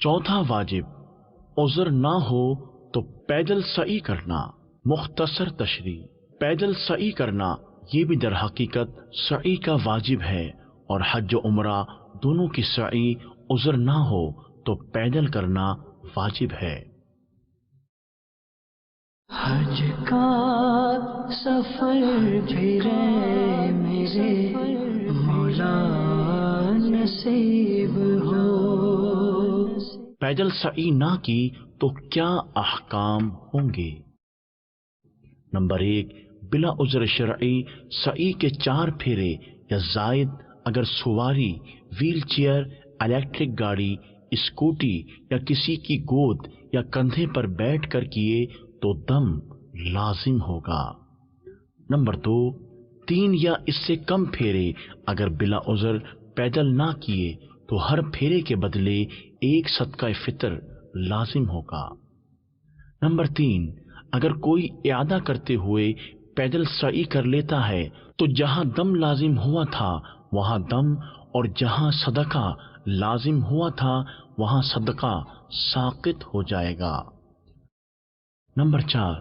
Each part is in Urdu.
چوتھا واجب، عذر نہ ہو تو پیدل سعی کرنا۔ مختصر تشریح، پیدل سعی کرنا یہ بھی در حقیقت سعی کا واجب ہے، اور حج و عمرہ دونوں کی سعی عذر نہ ہو تو پیدل کرنا واجب ہے۔ حج کا سفر پھرے میرے مولا نصیب ہو۔ پیدل سعی نہ کی تو کیا احکام ہوں گے؟ نمبر 1، بلا عذر شرعی سعی کے 4 پھیرے یا زائد اگر سواری ویل چیئر، الیکٹرک گاڑی، اسکوٹی یا کسی کی گود یا کندھے پر بیٹھ کر کیے تو دم لازم ہوگا۔ نمبر 2، 3 یا اس سے کم پھیرے اگر بلا عذر پیدل نہ کیے تو ہر پھیرے کے بدلے 1 صدقہ فطر لازم ہوگا۔ نمبر 3، اگر کوئی اعادہ کرتے ہوئے پیدل سعی کر لیتا ہے تو جہاں دم لازم ہوا تھا وہاں دم، اور جہاں صدقہ لازم ہوا تھا وہاں صدقہ ساقط ہو جائے گا۔ نمبر 4،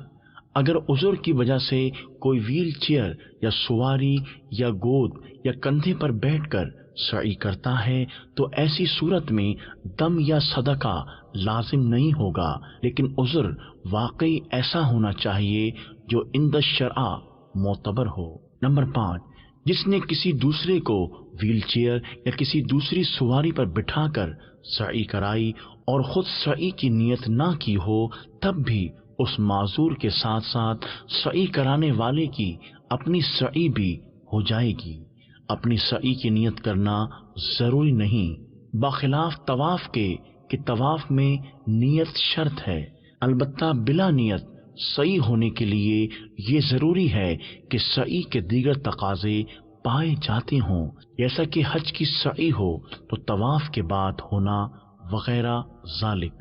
اگر عذر کی وجہ سے کوئی ویل چیئر یا سواری یا گود یا کندھے پر بیٹھ کر سعی کرتا ہے تو ایسی صورت میں دم یا صدقہ لازم نہیں ہوگا، لیکن عذر واقعی ایسا ہونا چاہیے جو عند الشرع معتبر ہو۔ نمبر 5، جس نے کسی دوسرے کو ویل چیئر یا کسی دوسری سواری پر بٹھا کر سعی کرائی اور خود سعی کی نیت نہ کی ہو، تب بھی اس معذور کے ساتھ ساتھ سعی کرانے والے کی اپنی سعی بھی ہو جائے گی۔ اپنی سعی کی نیت کرنا ضروری نہیں، بخلاف طواف کے کہ طواف میں نیت شرط ہے، البتہ بلا نیت سعی ہونے کے لیے یہ ضروری ہے کہ سعی کے دیگر تقاضے پائے جاتے ہوں، جیسا کہ حج کی سعی ہو تو طواف کے بعد ہونا وغیرہ ذالک۔